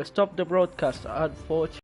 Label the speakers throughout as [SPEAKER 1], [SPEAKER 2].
[SPEAKER 1] Stop the broadcast, unfortunately.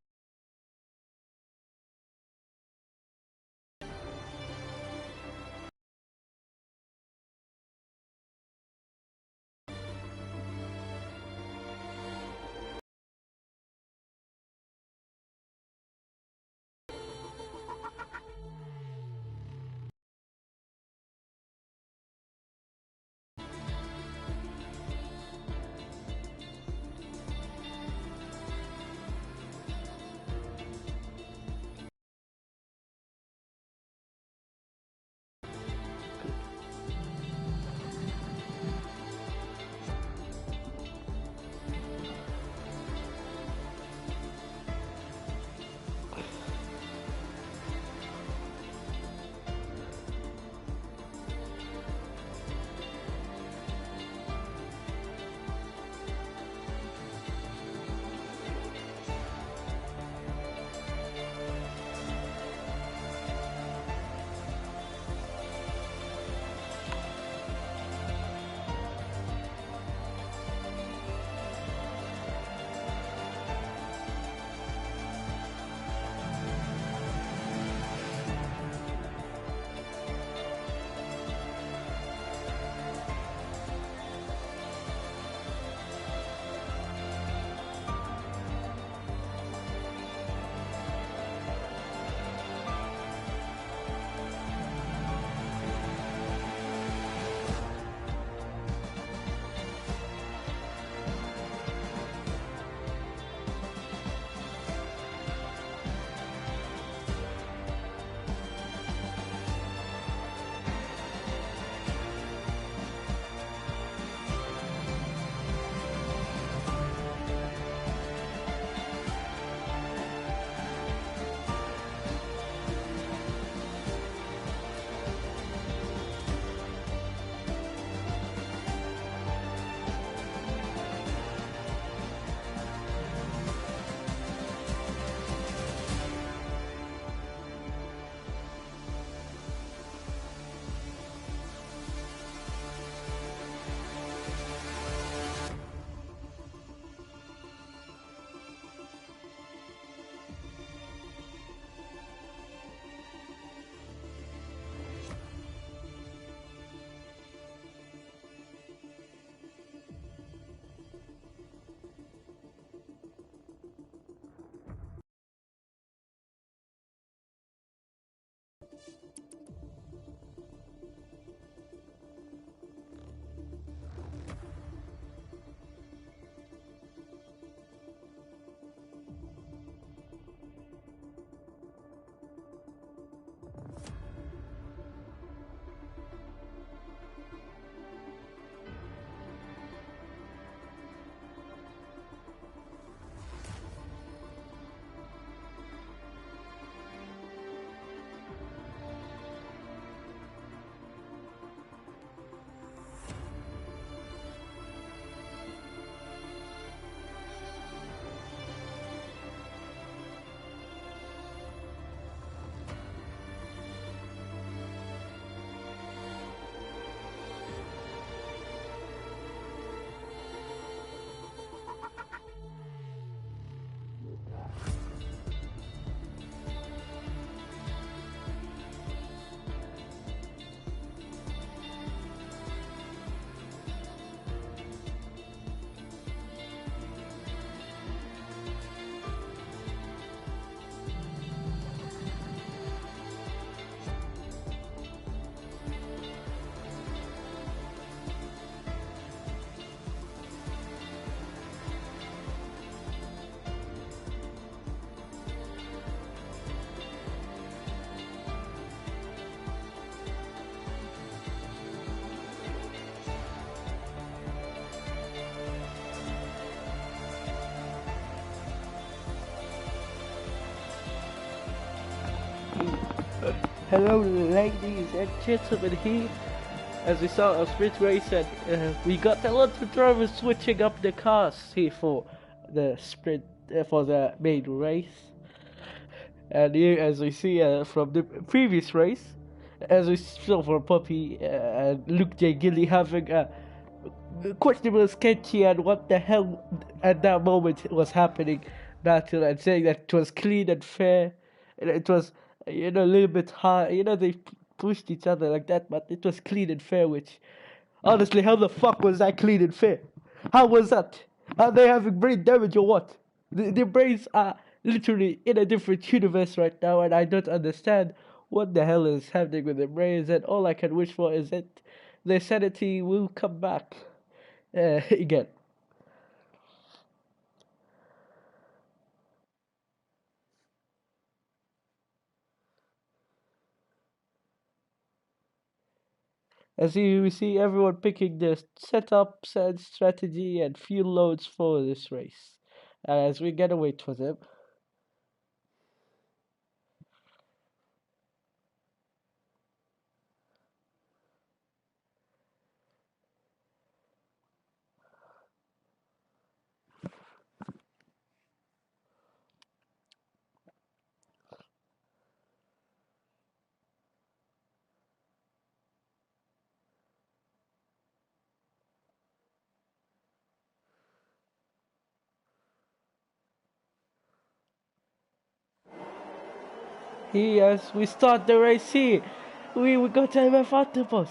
[SPEAKER 1] Hello, ladies and gentlemen. Here, as we saw a sprint race, and we got a lot of drivers switching up the cars here for the sprint for the main race. And here, as we see from the previous race, as we saw for Poppy and Luke J. Gilly having a questionable sketchy and what the hell at that moment was happening battle, and saying that it was clean and fair, and it was a little bit high, they pushed each other like that, but it was clean and fair, which honestly, how the fuck was that clean and fair? How was that? Are they having brain damage or what? Their brains are literally in a different universe right now, and I don't understand what the hell is happening with their brains, and all I can wish for is that their sanity will come back again. As we see everyone picking their setups and strategy and fuel loads for this race. As we gotta wait for them. Here, as we start the race here, we got MF Octopus.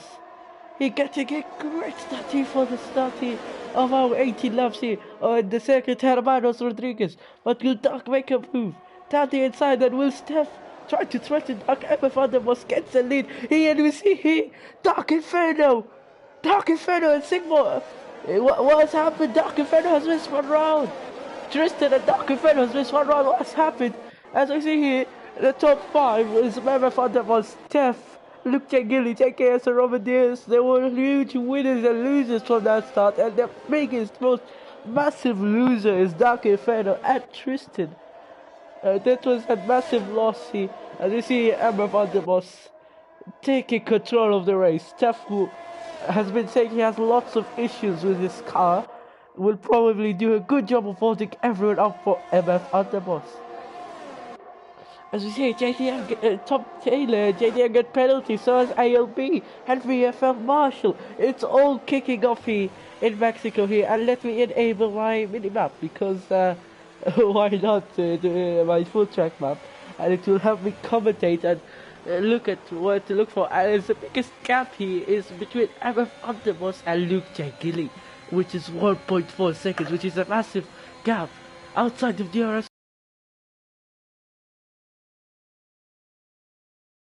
[SPEAKER 1] He getting a great start here for the start here of our 18 laps here on the second Hermanos Rodriguez. But will Doc make a move down the inside, and will Steph try to threaten Doc? MF Octopus gets the lead here, and we see here Doc Inferno and Sigma. What has happened? Doc Inferno has missed one round. Tristan and Doc Inferno has missed one round. What's happened? As we see here, the top 5 is MF Octopus, Steph, Luke Jagili, JKS, and Robert Diaz. They were huge winners and losers from that start, and the biggest, most massive loser is Dark Inferno and Tristan. That was a massive loss here. And you see Emma Van der Bos taking control of the race. Steph, who has been saying he has lots of issues with his car, will probably do a good job of holding everyone up for MF Underboss. As we say, JDM Tom Taylor, JDM get penalty, so has ALB, Henry FL Marshall. It's all kicking off here in Mexico here, and let me enable my minimap because why not do my full track map, and it will help me commentate and look at what to look for. And the biggest gap here is between MF Underboss and Luke J. Gilly, which is 1.4 seconds, which is a massive gap outside of DRS.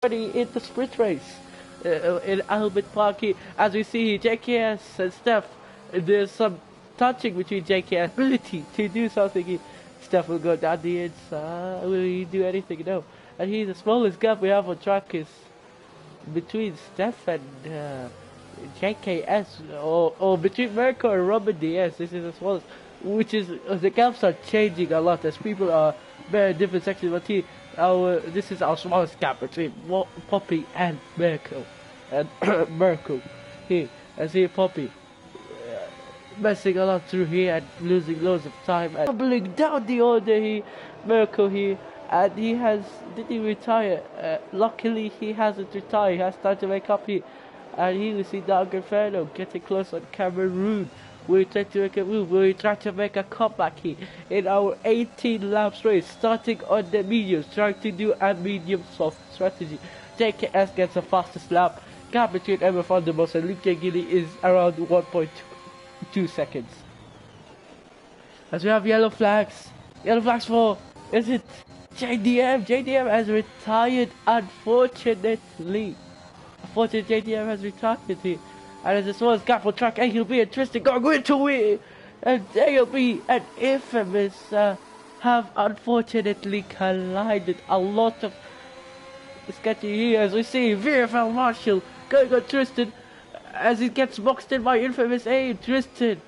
[SPEAKER 1] In the sprint race in Albert Park here, as we see JKS and Steph, there's some touching between JKS ability to do something here. Steph will go down the inside. Will he do anything? No. And here the smallest gap we have on track is between Steph and JKS, or between Merkel and Robert Diaz. This is the smallest, which is the gaps are changing a lot as people are very different sections. But here, this is our smallest gap between Poppy and Merkel. And Merkel here, as here Poppy messing a lot through here and losing loads of time and doubling down the order here. Merkel here, and did he retire? Luckily he hasn't retired. He has time to make up here, and here we see Dark Inferno getting close on Cameroon. We try to make a move. We try to make a comeback here in our 18 laps race, starting on the mediums, trying to do a medium soft strategy. JKS gets the fastest lap. Gap between Emma Thunderbolt and Luke Gilly is around 1.2 seconds. As we have yellow flags. Yellow flags for, is it JDM? JDM has retired, unfortunately. Unfortunately, JDM has retired here. And as the smallest gap for track ALB and Tristan going to win. And ALB and Infamous have unfortunately collided. A lot of sketchy here as we see VFL Marshall going on Tristan as he gets boxed in by Infamous A. Tristan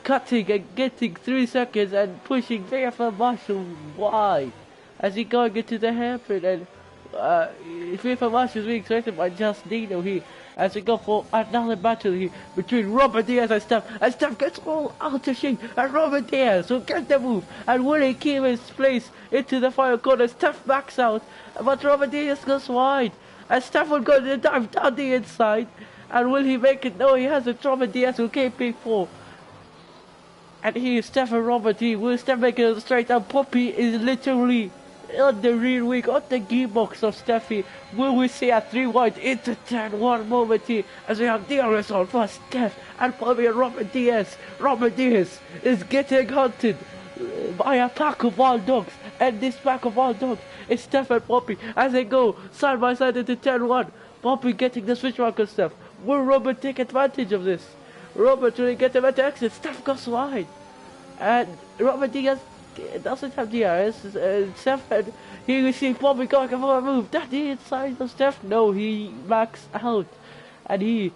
[SPEAKER 1] cutting and getting 3 seconds and pushing VFL Marshall wide as he going into the hairpin, and VFL Marshall is being threatened by Just Nino here. As we go for another battle here between Robert Diaz and Steph gets all out of shape, and Robert Diaz will get the move and will keep his place into the final corner. Steph backs out, but Robert Diaz goes wide, and Steph will go to the dive down the inside, And will he make it? No, he has a Robert Diaz who came before. And he is Steph and Robert. He will Steph make it straight. And Poppy is literally on the rear wing, on the gearbox of Steffi. Will we see a 3 wide into turn 1 moment here as we have DRS on for Steph and Poppy and Robert Diaz. Robert Diaz is getting hunted by a pack of wild dogs, and this pack of wild dogs is Steph and Poppy as they go side by side into turn 1. Poppy getting the switch mark on Steph. Will Robert take advantage of this? Robert will get him at the exit. Steph goes wide. And Robert Diaz doesn't have DRS. Steph, and here we see Poppy going for a move. That the inside of Steph. No, he maxed out. And he,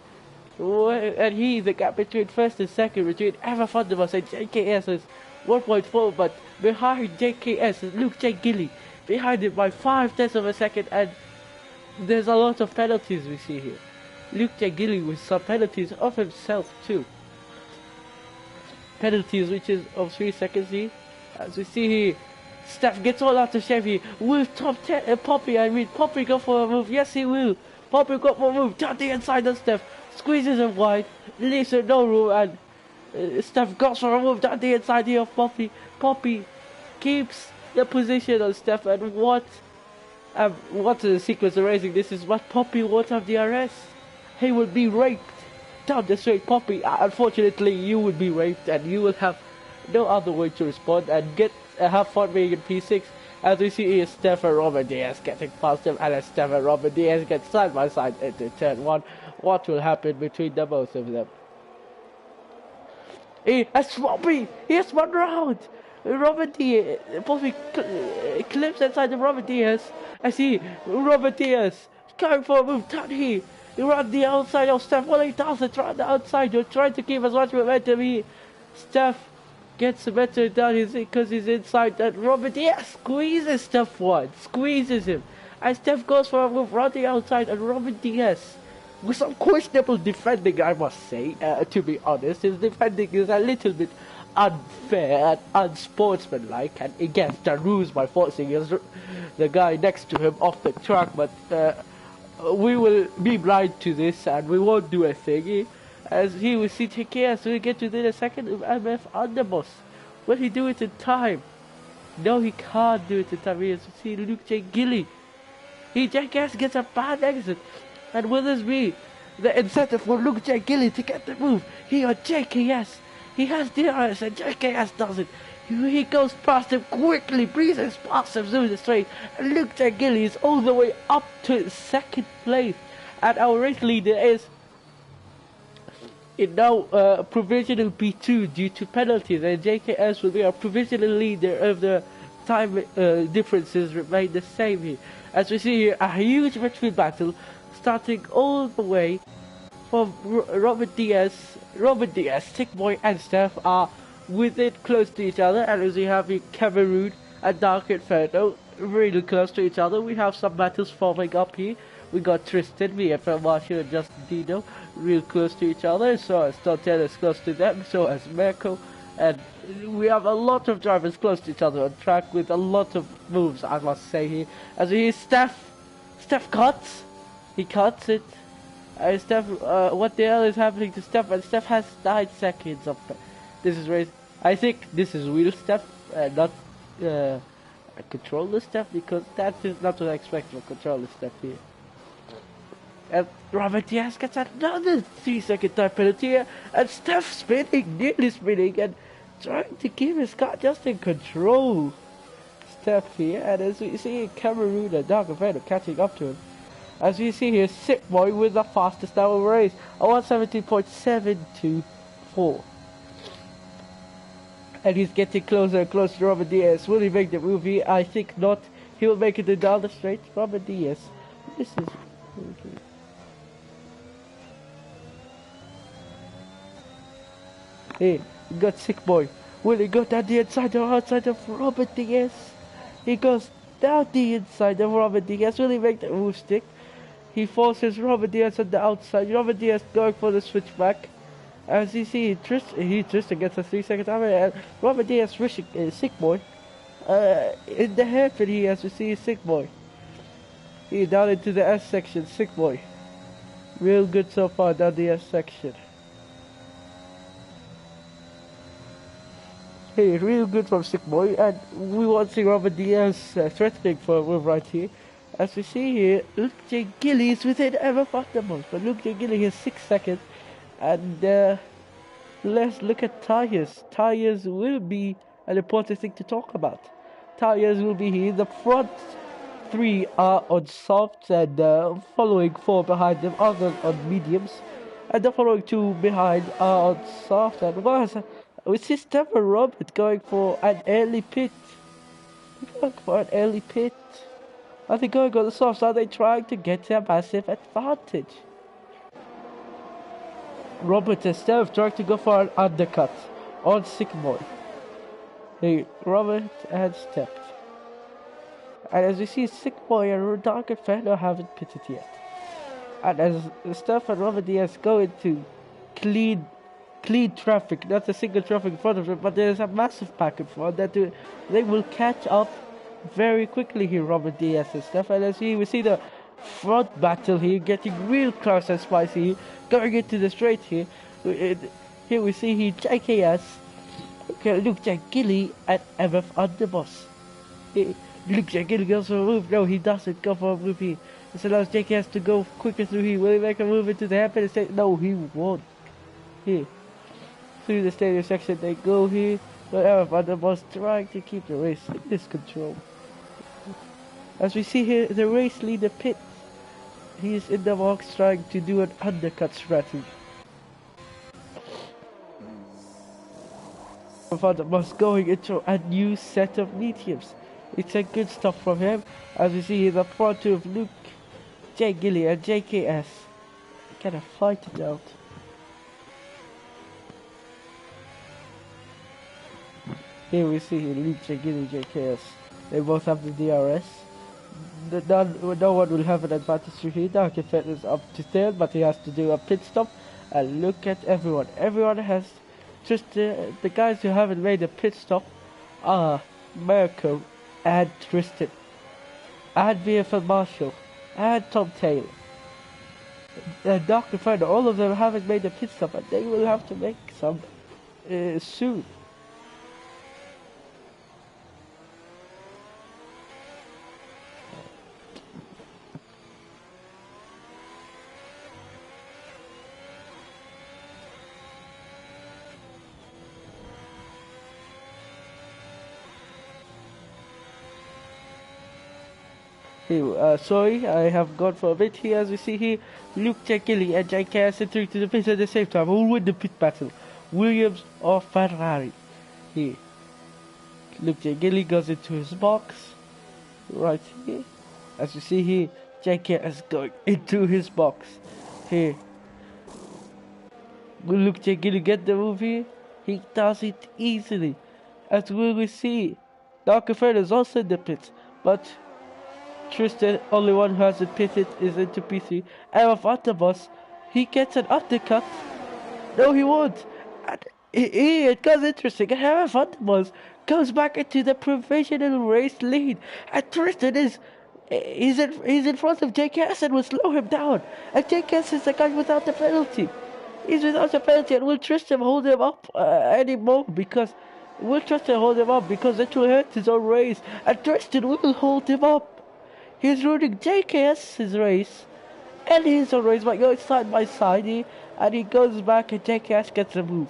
[SPEAKER 1] the gap between first and second between Eva Thunderbus and JKS is 1.4, but behind JKS is Luke J. Gilly. Behind it by 5/10 of a second, and there's a lot of penalties we see here. Luke J. Gilly with some penalties of himself too. Penalties which is of 3 seconds here. As we see here, Steph gets all out of Chevy with top 10, Poppy, Poppy go for a move. Yes, he will. Poppy got for a move down the inside of Steph. Squeezes him wide, leaves him no room, and Steph goes for a move down the inside here of Poppy. Poppy keeps the position on Steph, and what a sequence of racing. This is what Poppy won't have DRS. He will be raped down the straight. Poppy, unfortunately, you will be raped, and you will have no other way to respond and have fun being in P6. As we see here, Steph and Robert Diaz getting past him, and as Steph and Robert Diaz get side by side into turn 1, what will happen between the both of them? He has one round. Robert Diaz, Poppy clips inside of Robert Diaz. I see Robert Diaz going for a move down here. You run the outside of Steph. Well, he doesn't try the outside. You're trying to keep as much momentum here. Steph gets better down because he's inside. That Robert Diaz squeezes Steph wide. Squeezes him. And Steph goes for a move running outside. And Robert Diaz, with some questionable defending, I must say, to be honest. His defending is a little bit unfair and unsportsmanlike, and against the rules by forcing the guy next to him off the track, but we will be blind to this and we won't do a thing. As he will see TKS, so we get to the second MF Underboss. Will he do it in time? No, he can't do it in time. He has to see Luke J. Gilly. JKS gets a bad exit, and will this be the incentive for Luke J. Gilly to get the move? He or JKS. He has DRS and JKS doesn't. He goes past him quickly, breezes past him through the straight, and Luke J. Gilly is all the way up to second place. And our race leader is now provisional P2 due to penalties, and JKS will be our provisional leader of the time differences remain the same here. As we see here, a huge midfield battle starting all the way from Robert Diaz, Sick Boy and Steph are with it close to each other, and as we have here, Cameroon and Dark Inferno really close to each other. We have some battles forming up here. We got Tristan, VFL Marshall and Justin Dino real close to each other, so as Tontel is close to them, so as Merco, and we have a lot of drivers close to each other on track with a lot of moves, I must say here. As we hear Steph cuts, he cuts it. Steph, what the hell is happening to Steph? And Steph has 9 seconds of this is race. I think this is real Steph, not controller Steph, because that is not what I expect from controller Steph here. And Robert Diaz gets another 3-second time penalty here, and Steph spinning, nearly spinning, and trying to keep his car just in control. Steph here, and as we see Cameroon and Dark Inferno catching up to him. As we see here, Sick Boy with the fastest time of the race, a 117.724. And he's getting closer and closer to Robert Diaz. Will he make the move here? I think not. He will make it down the straight. Robert Diaz. This is... Hey, we got Sick Boy. Will he go down the inside or outside of Robert Diaz? He goes down the inside of Robert Diaz. Will he make the move stick? He forces Robert Diaz on the outside. Robert Diaz going for the switchback. As you see, Tristan gets a 3-second time, and Robert Diaz rushing Sick Boy in the hairpin here. As we see Sick Boy, he down into the S section. Sick Boy Real good so far down the S section. Hey, real good from Sick Boy, and we want to see Robert Diaz threatening for a move right here. As we see here, Luke J. Gilly is within ever the most, but Luke J. Gilly has 6 seconds, and let's look at tires. Tires will be an important thing to talk about. Tires will be here. The front 3 are on softs, and following 4 behind them are on mediums, and the following 2 behind are on soft, and we see Stephen Robert going for an early pit. Are they going on the softs? Are they trying to get a massive advantage? Robert and Steph trying to go for an undercut on Sick Boy. Hey, Robert and Steph. And as we see, Sick Boy and Dark Inferno haven't pitted yet. And as Steph and Robert Diaz go into clean traffic, not a single traffic in front of them, but there's a massive pack in front that they will catch up very quickly here, Robert Diaz and stuff. And as we see the front battle here getting real close and spicy, going into the straight here. Here we see here JKS, Luke J. Gilly and MF Underboss. Luke J. Gilly goes for a move. No, he doesn't go for a move here. This allows JKS to go quicker through here. Will he make a move into the hairpin and say, no, he won't. Here. Through the stadium section they go here, but MF Underboss trying to keep the race in this control. As we see here, the race leader Pitt, he's in the box trying to do an undercut strategy. MF Underboss going into a new set of mediums. It's a good stuff from him. As we see here, the front two of Luke J. Gilly and JKS kind of fight it out. Here we see Luke J. Gilly, JKS. They both have the DRS. No one will have an advantage through here. Dark Inferno is up to third, but he has to do a pit stop. And look at everyone. Everyone has just the guys who haven't made a pit stop are Mirko and Tristan and VFL Marshall and Tom Taylor. Dark Inferno, all of them haven't made a pit stop, and they will have to make some soon. Sorry, I have gone for a bit here. As we see here, Luke J. Gilly and JKS entering to the pit at the same time. Who will win the pit battle? Williams or Ferrari? Here. Luke J. Gilly goes into his box. Right here. As you see here, JKS going into his box. Here. Will Luke J. Gilly get the move here? He does it easily. As we see, Dark Inferno is also in the pit. But Tristan, only one who hasn't pitted, is into P3. MF Underboss, he gets an undercut. No, he won't. And it goes interesting. And MF Underboss goes back into the provisional race lead. And Tristan he's in front of JKS and will slow him down. And JKS is the guy without the penalty. He's without the penalty, and will Tristan hold him up anymore? Because will Tristan hold him up? Because it will hurt his own race. And Tristan will hold him up. He's ruining JKS's race and his own race by going side by side, and he goes back and JKS gets a move.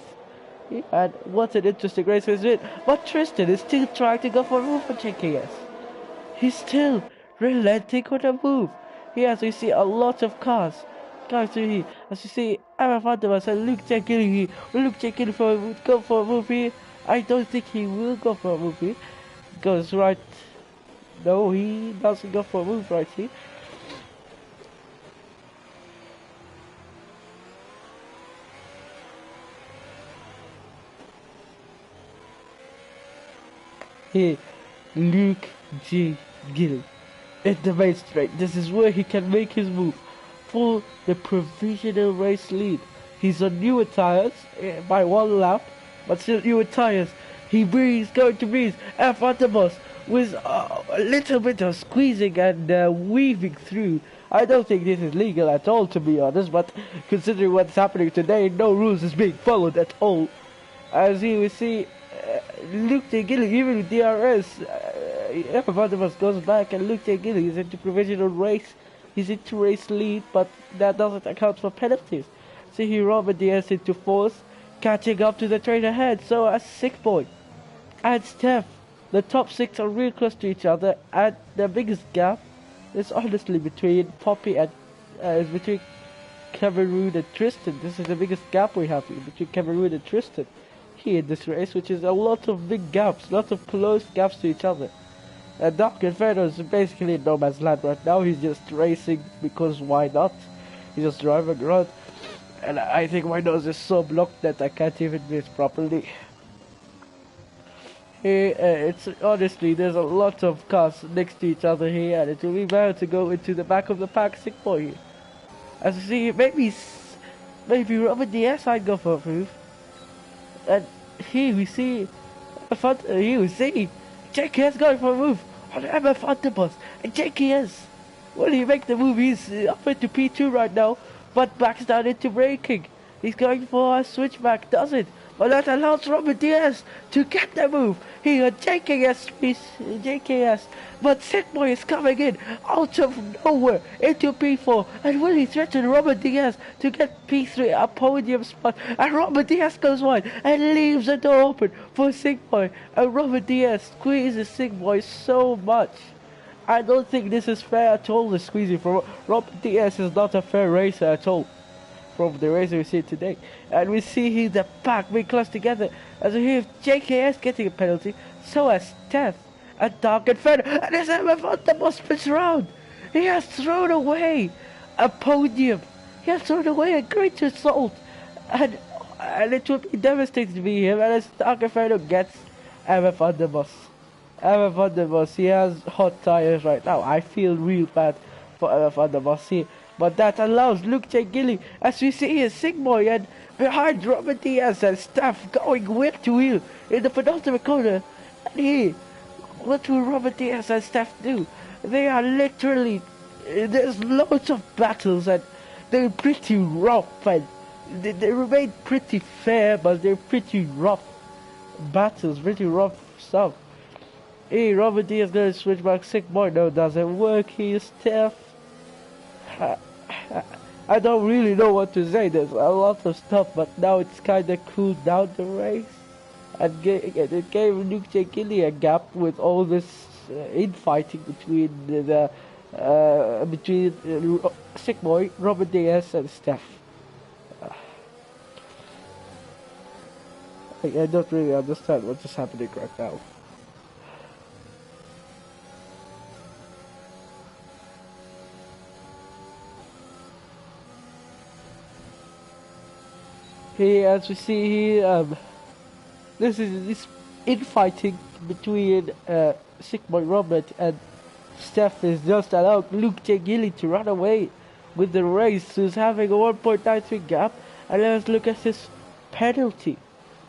[SPEAKER 1] And what an interesting race is it. But Tristan is still trying to go for a move for JKS. He's still relenting on a move. Here, as we see a lot of cars going through here. As you see, MF Underboss and Luke J. Gilly here. Will Luke J. Gilly go for a move here? I don't think he will go for a move here. Goes right. No, he doesn't go for a move right here. Here, Luke J. Gilly in the main straight. This is where he can make his move for the provisional race lead. He's on newer tires by 1 lap, but still newer tires. He's going to breeze. MF Underboss with a little bit of squeezing and weaving through I don't think this is legal at all, to be honest, but considering what's happening today, no rules is being followed at all. As you will see, Luke J. Gilly, even with DRS, Evan Van der Bos goes back, and Luke J. Gilly is into provisional race. He's into race lead, but that doesn't account for penalties. See here, Robert Diaz into fourth, catching up to the train ahead. So as Sick Boy and Steph, the top six are real close to each other, and the biggest gap is honestly between Poppy and between Cameroon and Tristan. This is the biggest gap we have here between Cameroon and Tristan here in this race, which is a lot of big gaps, lots of close gaps to each other. And Doc Inferno is basically in no man's land right now. He's just racing because why not? He's just driving around. And I think my nose is so blocked that I can't even breathe properly. Here, it's honestly, there's a lot of cars next to each other here, and it will be better to go into the back of the pack. Sick Boy here. As you see, maybe Robert Diaz I'd go for a move. And here we see, JKS going for a move on Emma Van der Bos, and JKS, will he make the move? He's up into P2 right now, but backs down into braking. He's going for a switchback, does it? But that allows Robert Diaz to get the move. He got JKS, but Sick Boy is coming in out of nowhere into P4, and will he threaten Robert Diaz to get P3 a podium spot? And Robert Diaz goes wide and leaves the door open for Sick Boy, and Robert Diaz squeezes Sick Boy so much. I don't think this is fair at all, the squeezing for Robert Diaz is not a fair racer at all. From the race we see today, and we see here the pack being close together as we have JKS getting a penalty, so has Steph and Dark Inferno, and as Emma Van der Bos spins round, he has thrown away a podium, he has thrown away a great result, and it would be devastating to be him. And as Dark Inferno gets Emma Van der Bos, he has hot tires right now. I feel real bad for Emma Van der Bos here. But that allows Luke J. Gilly, as we see here, Sick Boy and behind Robert Diaz and Steph going wheel to wheel in the penultimate corner. And here, what will Robert Diaz and Steph do? They are literally, there's loads of battles and they're pretty rough, and they remain pretty fair, but they're pretty rough battles, pretty rough stuff. Hey, Robert Diaz gonna switch back. Sick Boy, no, doesn't work here. Steph, I don't really know what to say. There's a lot of stuff, but now it's kind of cooled down the race, and it gave Luke J. Gilly a gap with all this infighting between Sick Boy, Robert Diaz, and Steph. I don't really understand what is happening right now. Here, as we see here, this infighting between Sick Boy Robert and Steph is just allowed Luke J. Gilly to run away with the race, who's having a 1.93 gap. And let's look at his penalty.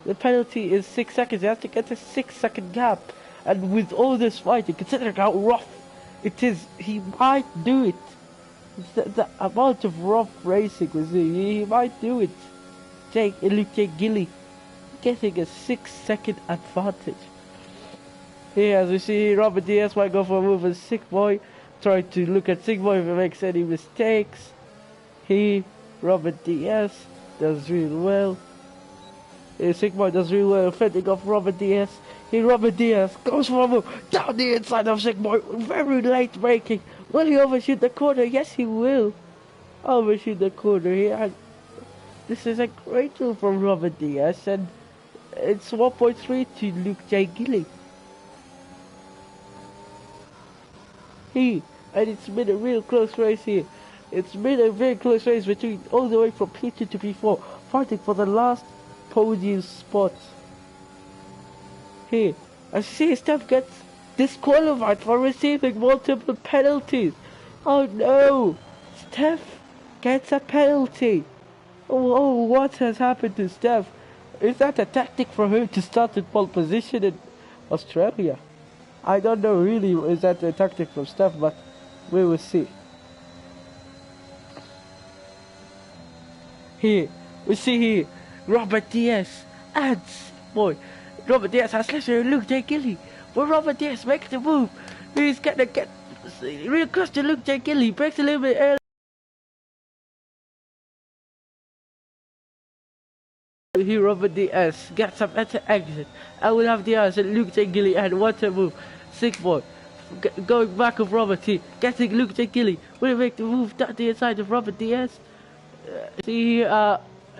[SPEAKER 1] The penalty is 6 seconds. He has to get a 6-second gap. And with all this fighting, considering how rough it is, he might do it. The amount of rough racing we see, he might do it. Luke J. Gilly getting a 6-second advantage. Here, as we see, Robert Diaz might go for a move, and Sick Boy trying to look at Sick Boy if he makes any mistakes. Here, Robert Diaz does really well. Here, Sick Boy does really well, fending off Robert Diaz. Here, Robert Diaz goes for a move down the inside of Sick Boy. Very late braking. Will he overshoot the corner? Yes, he will overshoot the corner here. This is a great move from Robert Diaz, and it's 1.3 to Luke J. Gilly. And it's been a real close race here. It's been a very close race between all the way from P2 to P4, fighting for the last podium spot. Here, as you see, Steph gets disqualified for receiving multiple penalties. Oh no! Steph gets a penalty. Oh, what has happened to Steph? Is that a tactic for her to start in pole position in Australia? I don't know really, is that a tactic from Steph, but we will see. Here, we see here, Robert Diaz and boy, Robert Diaz has literally Luke J. Gilly. But Robert Diaz makes the move. He's gonna get real close to Luke J. Gilly. Breaks a little bit early. Here, Robert Diaz gets up at the exit. I will have Diaz and Luke J. Gilly and what a move. Sick boy. Going back of Robert T. Getting Luke J. Gilly. Will he make the move down the inside of Robert Diaz? See,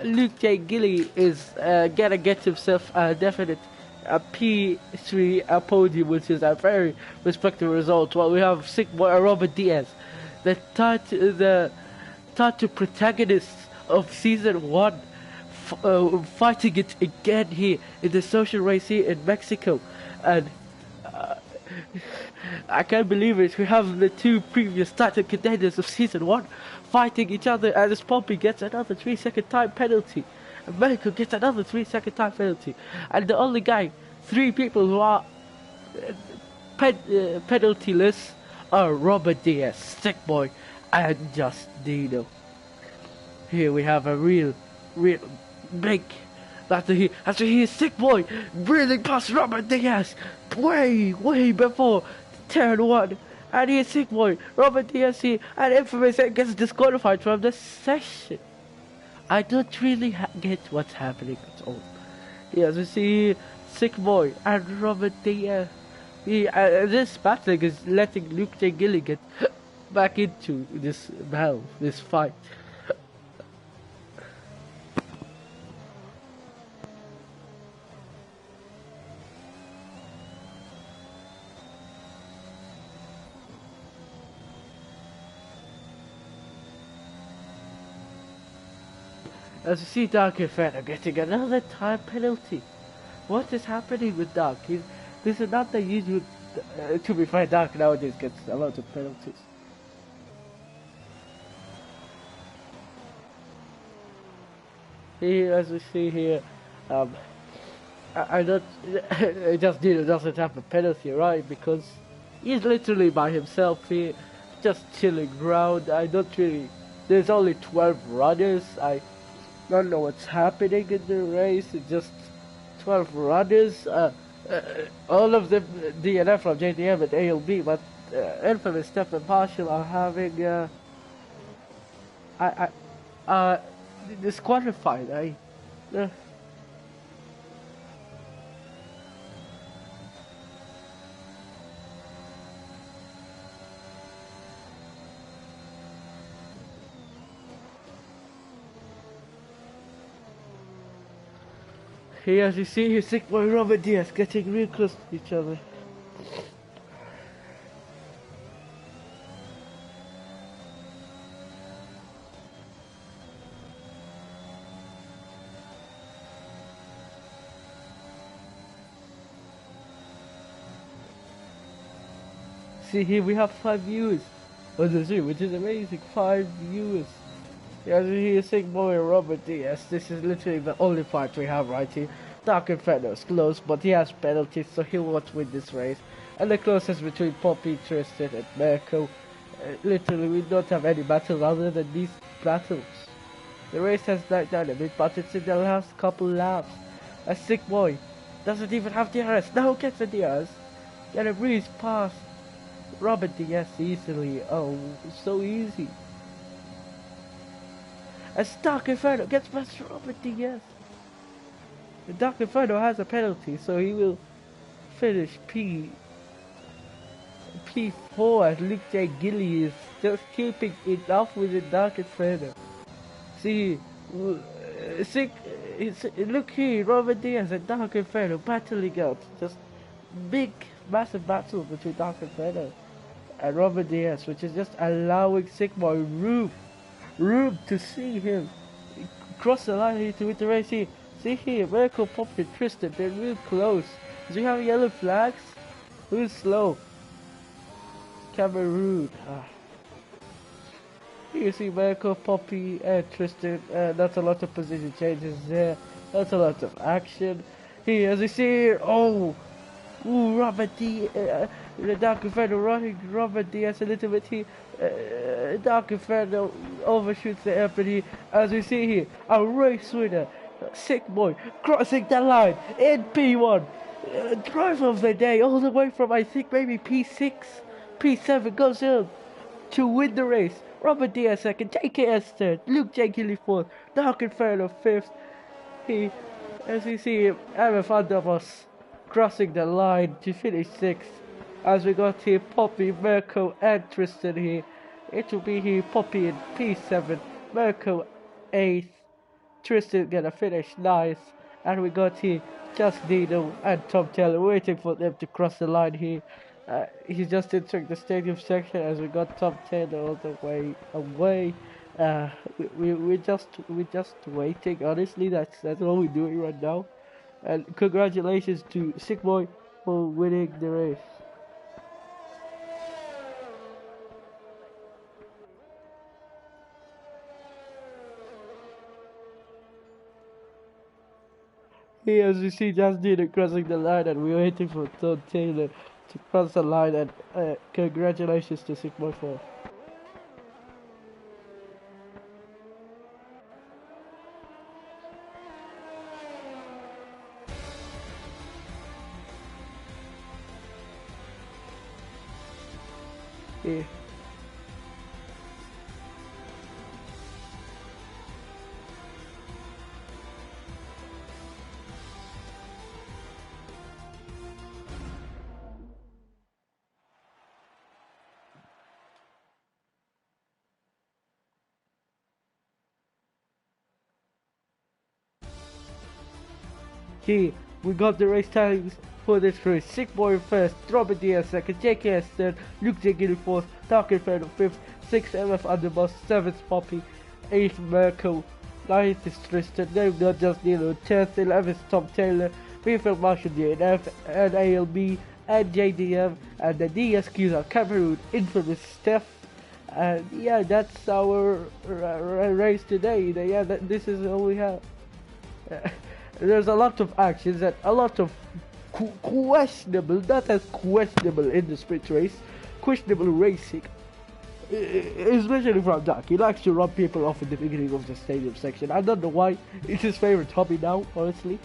[SPEAKER 1] Luke J. Gilly is gonna get himself a definite P3 podium, which is a very respectable result. While we have sick boy Robert Diaz, the title protagonist of season 1, fighting it again here in the social race here in Mexico, and I can't believe it. We have the two previous title contenders of season 1 fighting each other, and as Poppy gets another 3-second time penalty. America gets another 3-second time penalty. And the only guy, 3 people who are penaltyless are Robert Diaz, Sick Boy, and Just Dino. Here we have a real big after he is Sick Boy breathing past Robert Diaz way before turn 1, and he is Sick Boy Robert Diaz here, and Infamous gets disqualified from the session. I don't really get what's happening at all. Yes, we see Sick Boy and Robert Diaz. This battling is letting Luke J. Gilly get back into this battle, this fight. As you see Dark Inferno getting another time penalty. What is happening with Dark? This is not the usual. To be fair, Dark nowadays gets a lot of penalties. Here, as we see here, I don't. Just Dino doesn't have a penalty, right? Because he's literally by himself here, just chilling around. I don't really. There's only 12 runners. I don't know what's happening in the race. It's just 12 runners. All of them DNF from JDM and ALB, but Infamous, Step and Partial are having disqualified. Here, as you see, here, Sick Boy Robert Diaz getting real close to each other. See, here we have 5 viewers on the Zoom, which is amazing. 5 viewers. As you hear Sick Boy and Robert Diaz, this is literally the only fight we have right here. Dark Inferno is close, but he has penalties, so he won't win this race. And the closest between Poppy, Tristan, and Mirko. Literally, we don't have any battles other than these battles. The race has died down a bit, but it's in the last couple laps. A Sick Boy doesn't even have DRS. Now gets the DRS. Gonna breeze past Robert Diaz easily. Oh, so easy. As Dark Inferno gets past Robert Diaz. The Dark Inferno has a penalty, so he will finish P4 as Luke J. Gilly is just keeping it off with the Dark Inferno. See, look here, Robert Diaz and Dark Inferno battling out. Just big, massive battle between Dark Inferno and Robert Diaz, which is just allowing Sick Boy room to see him cross the line here to win the race here. See here, Mirko, Poppy, Tristan, they're real close. Do we have yellow flags? Who's slow? Cameroon. You see Mirko, Poppy, and Tristan. Not a lot of position changes there. Not a lot of action. Here, as you see here, ooh, Robert D. The Dark Inferno running Robert Diaz a little bit here. Dark Inferno overshoots the airplane here. As we see here, a race winner, Sick Boy, crossing the line in P1. Driver of the day, all the way from I think maybe P6, P7 goes in to win the race. Robert Diaz second, JKS third, Luke Jenkins fourth, Dark Inferno fifth. He, as we see him, MF Underboss crossing the line to finish sixth. As we got here Poppy, Mirko and Tristan here. It will be here Poppy in P7, Mirko 8th, Tristan gonna finish 9th, and we got here Just Dino and Tom Taylor waiting for them to cross the line here. He's just entering the stadium section as we got Tom Taylor all the way away. We're just waiting. Honestly, that's what we're doing right now. And congratulations to Sick Boy for winning the race. Here, as you see, Just Dino crossing the line, and we're waiting for Tom Taylor to cross the line. And congratulations to Sick Boy for. Yeah. Here, we got the race times for this race. Sick Boy first, Robert Diaz second, JKS third, Luke Jenkins fourth, Dark Inferno fifth, 6th MF Underboss, 7th Poppy, 8th Mirko, 9th is Tristan, then we got Just Nilo, 10th, 11th Tom Taylor, Field Marshal DNF, and ALB, and JDM, and the DSQs are Cameroon, Infamous Steph. And yeah, that's our race today. Yeah, this is all we have. There's a lot of actions and a lot of questionable, not as questionable in the sprint race, questionable racing. Especially from Doc. He likes to run people off in the beginning of the stadium section. I don't know why. It's his favorite hobby now, honestly.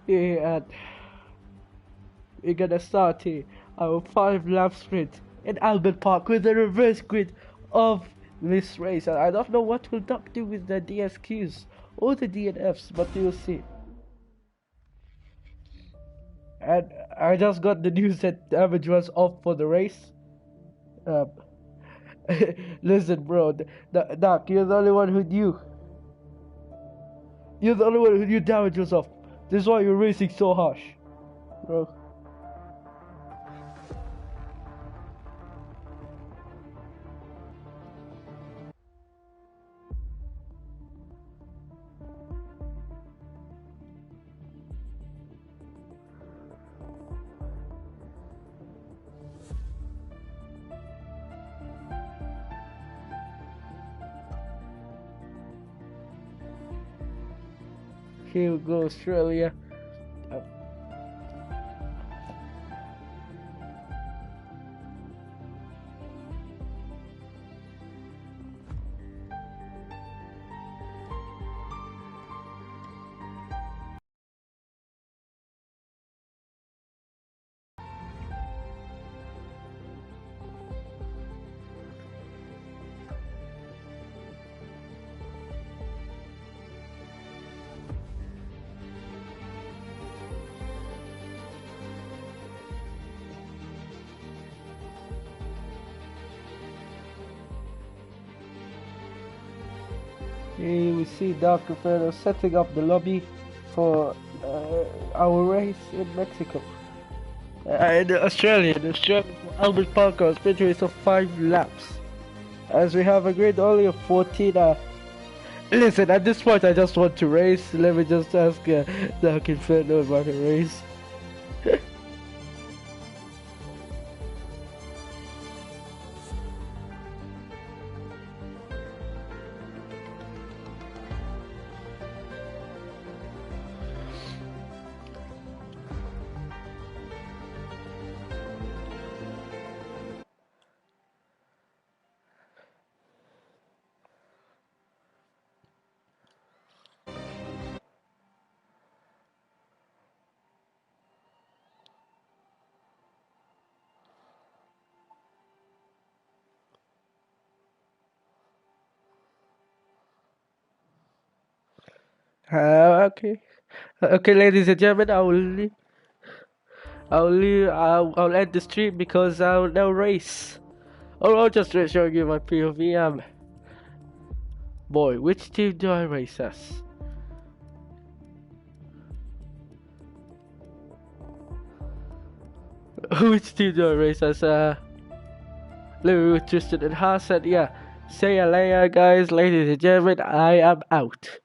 [SPEAKER 1] Yeah, and we're gonna start here our 5-lap sprint in Albert Park with the reverse grid of this race. And I don't know what will Doc do with the DSQs or the DNFs, but you'll see. And I just got the news that Damage was off for the race. Listen, bro, Doc, you're the only one who knew. You're the only one who knew Damage was off. This is why you're racing so harsh, bro. Here we go, Australia. Here we see Dark Inferno setting up the lobby for our race in Mexico. In Australia for Albert Park, a sprint race of 5 laps. As we have a grid only of 14. Listen, at this point I just want to race. Let me just ask Dark Inferno if I can race. Okay. Okay, ladies and gentlemen, I'll end the stream because I'll now race. Oh, I'll just show you my POV. Boy, which team do I race as? Which team do I race as? Lou, Tristan, and Hassan. Yeah. Say ya later, guys. Ladies and gentlemen, I am out.